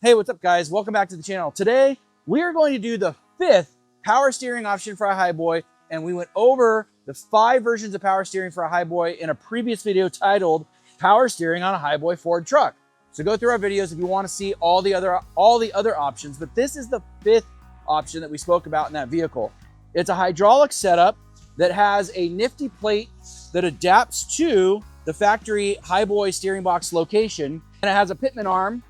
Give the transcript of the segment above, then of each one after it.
Hey, what's up guys? Welcome back to the channel. Today, we are going to do the 5th power steering option for a Highboy, and we went over the 5 versions of power steering for a Highboy in a previous video titled Power Steering on a Highboy Ford Truck. So go through our videos if you want to see all the other options, but this is the 5th option that we spoke about in that vehicle. It's a hydraulic setup that has a nifty plate that adapts to the factory Highboy steering box location, and it has a pitman arm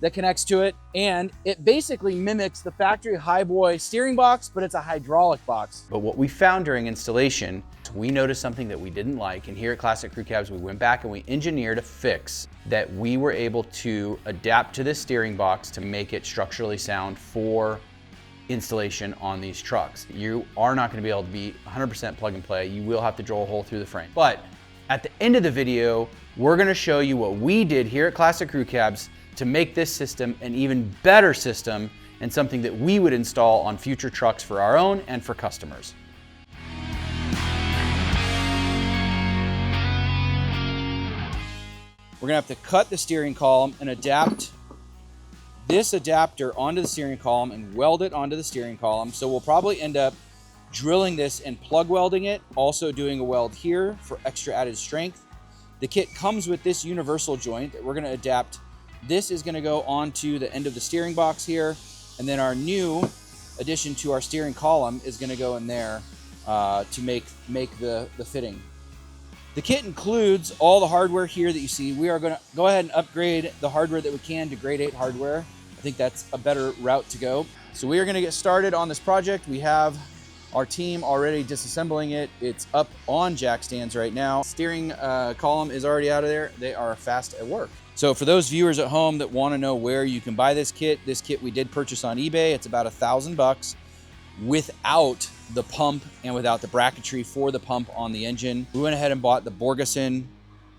that connects to it, and it basically mimics the factory Highboy steering box, but it's a hydraulic box. But what we found during installation, we noticed something that we didn't like, and here at Classic Crew Cabs, we went back and we engineered a fix that we were able to adapt to this steering box to make it structurally sound for installation on these trucks. You are not gonna be able to be 100% plug and play. You will have to drill a hole through the frame. But at the end of the video, we're gonna show you what we did here at Classic Crew Cabs to make this system an even better system and something that we would install on future trucks for our own and for customers. We're gonna have to cut the steering column and adapt this adapter onto the steering column and weld it onto the steering column. So we'll probably end up drilling this and plug welding it, also doing a weld here for extra added strength. The kit comes with this universal joint that we're gonna adapt. This is gonna go onto the end of the steering box here, and then our new addition to our steering column is gonna go in there to make the fitting. The kit includes all the hardware here that you see. We are gonna go ahead and upgrade the hardware that we can to grade 8 hardware. I think that's a better route to go. So we are gonna get started on this project. We have our team already disassembling it. It's up on jack stands right now. Steering column is already out of there. They are fast at work. So for those viewers at home that want to know where you can buy this kit we did purchase on eBay. It's about $1,000 without the pump and without the bracketry for the pump on the engine. We went ahead and bought the Borgeson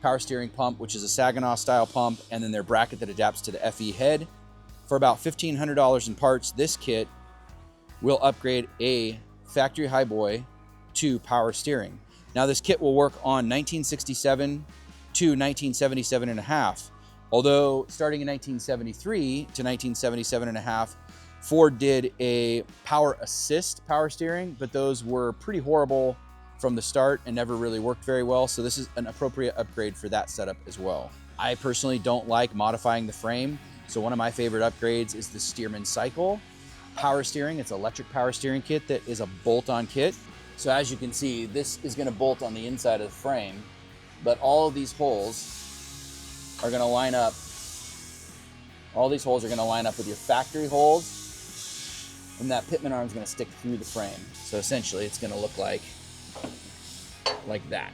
power steering pump, which is a Saginaw style pump, and then their bracket that adapts to the FE head. For about $1,500 in parts, this kit will upgrade a factory Highboy to power steering. Now this kit will work on 1967 to 1977 and a half. Although starting in 1973 to 1977 and a half, Ford did a power assist power steering, but those were pretty horrible from the start and never really worked very well. So this is an appropriate upgrade for that setup as well. I personally don't like modifying the frame. So one of my favorite upgrades is the Stearman Cycle power steering. It's an electric power steering kit that is a bolt-on kit. So as you can see, this is gonna bolt on the inside of the frame, but all of these holes are going to line up. All these holes are going to line up with your factory holes, and that pitman arm is going to stick through the frame. So essentially it's going to look like that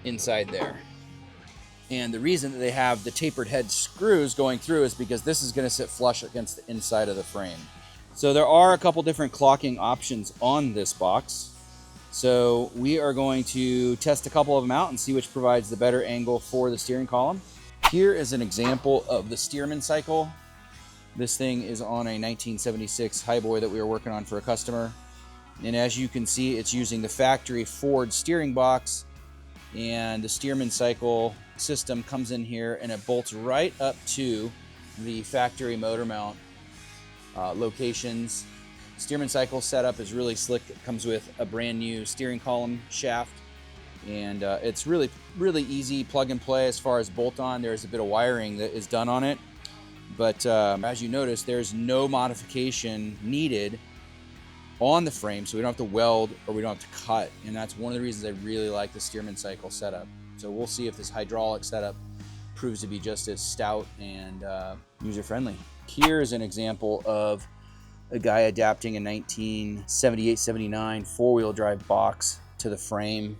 inside there. And the reason that they have the tapered head screws going through is because this is going to sit flush against the inside of the frame. So there are a couple different clocking options on this box. So we are going to test a couple of them out and see which provides the better angle for the steering column. Here is an example of the Stearman Cycle. This thing is on a 1976 Highboy that we were working on for a customer. And as you can see, it's using the factory Ford steering box, and the Stearman Cycle system comes in here and it bolts right up to the factory motor mount locations. Stearman Cycle setup is really slick. It comes with a brand new steering column shaft, and it's really easy plug and play as far as bolt on. There's a bit of wiring that is done on it, but as you notice, there's no modification needed on the frame, so we don't have to weld or we don't have to cut, and that's one of the reasons I really like the Stearman Cycle setup. So we'll see if this hydraulic setup proves to be just as stout and user-friendly. Here's an example of a guy adapting a 1978-79 four-wheel drive box to the frame,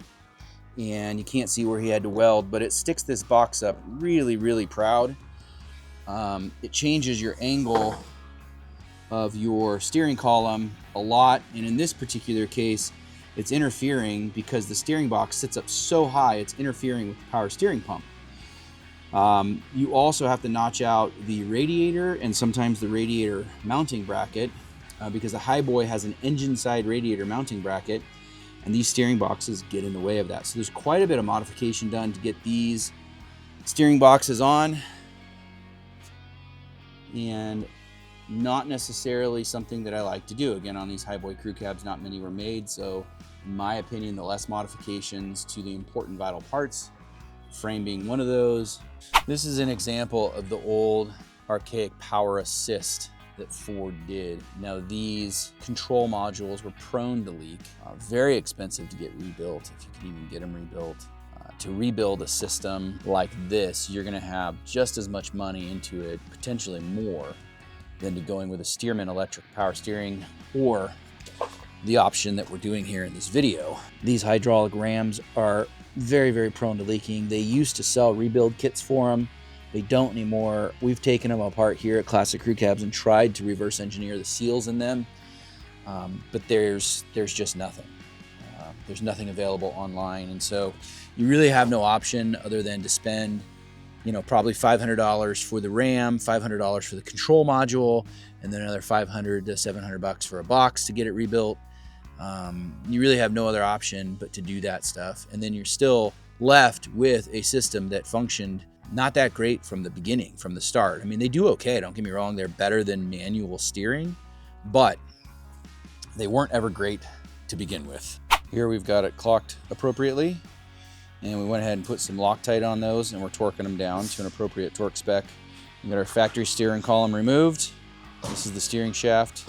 and you can't see where he had to weld, but it sticks this box up really proud. It changes your angle of your steering column a lot, and in this particular case it's interfering because the steering box sits up so high it's interfering with the power steering pump. You also have to notch out the radiator and sometimes the radiator mounting bracket because the Highboy has an engine side radiator mounting bracket, and these steering boxes get in the way of that. So there's quite a bit of modification done to get these steering boxes on. and not necessarily something that I like to do. Again, on these Highboy crew cabs, not many were made, so in my opinion, the less modifications to the important vital parts, frame being one of those. This is an example of the old archaic power assist that Ford did. Now, these control modules were prone to leak, very expensive to get rebuilt, if you can even get them rebuilt. To rebuild a system like this, you're gonna have just as much money into it, potentially more, than to going with a Stearman electric power steering or the option that we're doing here in this video. These hydraulic rams are very, very prone to leaking. They used to sell rebuild kits for them. They don't anymore. We've taken them apart here at Classic Crew Cabs and tried to reverse engineer the seals in them, but there's just nothing. There's nothing available online, and so you really have no option other than to spend, you know, probably $500 for the RAM, $500 for the control module, and then another $500 to $700 for a box to get it rebuilt. You really have no other option but to do that stuff, and then you're still left with a system that functioned not that great from the beginning, from the start. I mean, they do okay, don't get me wrong, they're better than manual steering, but they weren't ever great to begin with. Here we've got it clocked appropriately, and we went ahead and put some Loctite on those, and we're torquing them down to an appropriate torque spec. We got our factory steering column removed. This is the steering shaft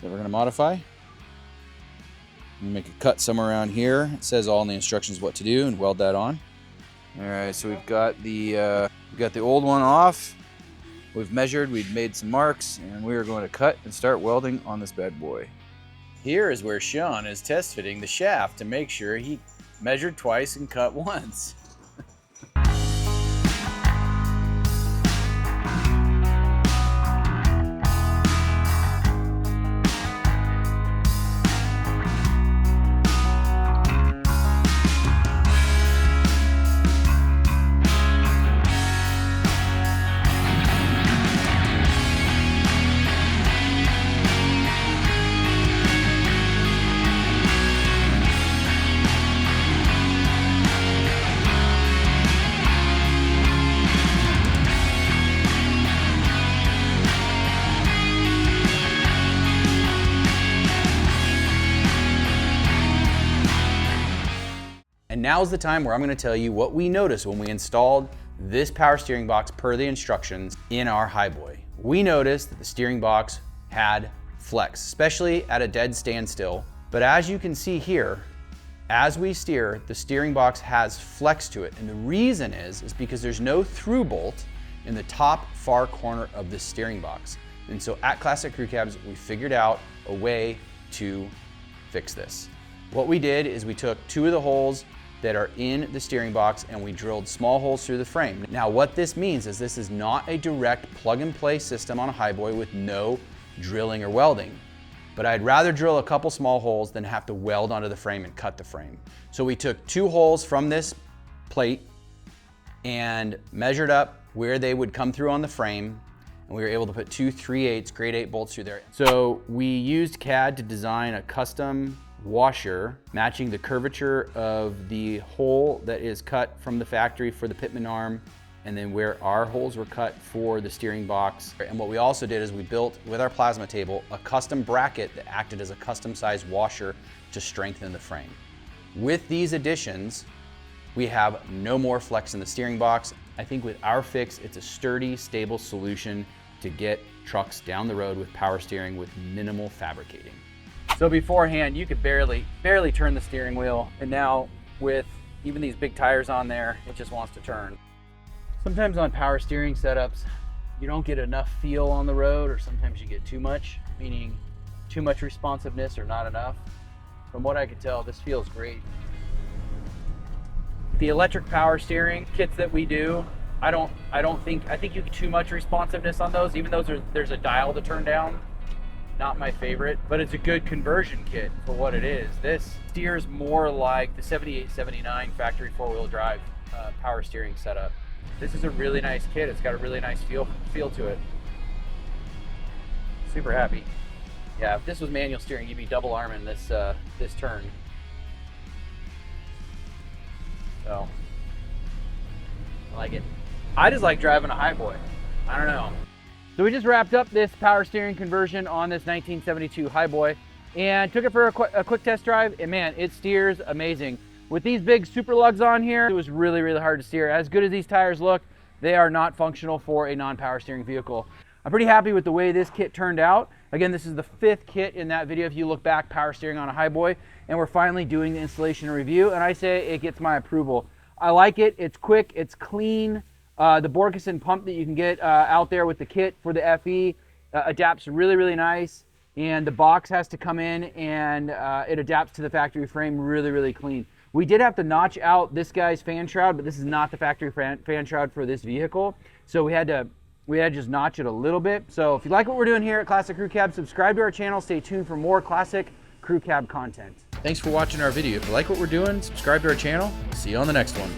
that we're gonna modify. Make a cut somewhere around here. It says all in the instructions what to do, and weld that on. All right, so we've got the old one off. We've measured, we've made some marks, and we are going to cut and start welding on this bad boy. Here is where Sean is test fitting the shaft to make sure he measured twice and cut once. And now's the time where I'm gonna tell you what we noticed when we installed this power steering box per the instructions in our Highboy. We noticed that the steering box had flex, especially at a dead standstill. But as you can see here, as we steer, the steering box has flex to it. And the reason is because there's no through bolt in the top far corner of the steering box. And so at Classic Crew Cabs, we figured out a way to fix this. What we did is we took two of the holes that are in the steering box and we drilled small holes through the frame. Now what this means is this is not a direct plug and play system on a Highboy with no drilling or welding. But I'd rather drill a couple small holes than have to weld onto the frame and cut the frame. So we took two holes from this plate and measured up where they would come through on the frame, and we were able to put two 3/8 grade 8 bolts through there. So we used CAD to design a custom washer matching the curvature of the hole that is cut from the factory for the pitman arm, and then where our holes were cut for the steering box. And what we also did is we built, with our plasma table, a custom bracket that acted as a custom sized washer to strengthen the frame. With these additions, we have no more flex in the steering box. I think with our fix, it's a sturdy, stable solution to get trucks down the road with power steering with minimal fabricating. So beforehand, you could barely turn the steering wheel, and now with even these big tires on there, it just wants to turn. Sometimes on power steering setups, you don't get enough feel on the road, or sometimes you get too much, meaning too much responsiveness or not enough. From what I can tell, this feels great. The electric power steering kits that we do, I think you get too much responsiveness on those, even though there's a dial to turn down. Not my favorite, but it's a good conversion kit for what it is. This steers more like the 78-79 factory four-wheel drive power steering setup. This is a really nice kit. It's got a really nice feel to it. Super happy. Yeah, if this was manual steering, you'd be double arming this this turn. So I like it. I just like driving a Highboy. I don't know. So we just wrapped up this power steering conversion on this 1972 Highboy and took it for a quick test drive, and man, it steers amazing. With these big super lugs on here, it was really, really hard to steer. As good as these tires look, they are not functional for a non-power steering vehicle. I'm pretty happy with the way this kit turned out. Again, this is the 5th kit in that video if you look back, power steering on a Highboy, and we're finally doing the installation and review, and I say it gets my approval. I like it, it's quick, it's clean. The Borgeson pump that you can get out there with the kit for the FE adapts really, really nice, and the box has to come in and it adapts to the factory frame really, really clean. We did have to notch out this guy's fan shroud, but this is not the factory fan shroud for this vehicle, so we had to just notch it a little bit. So if you like what we're doing here at Classic Crew Cab, subscribe to our channel, stay tuned for more Classic Crew Cab content. Thanks for watching our video. If you like what we're doing, subscribe to our channel. See you on the next one.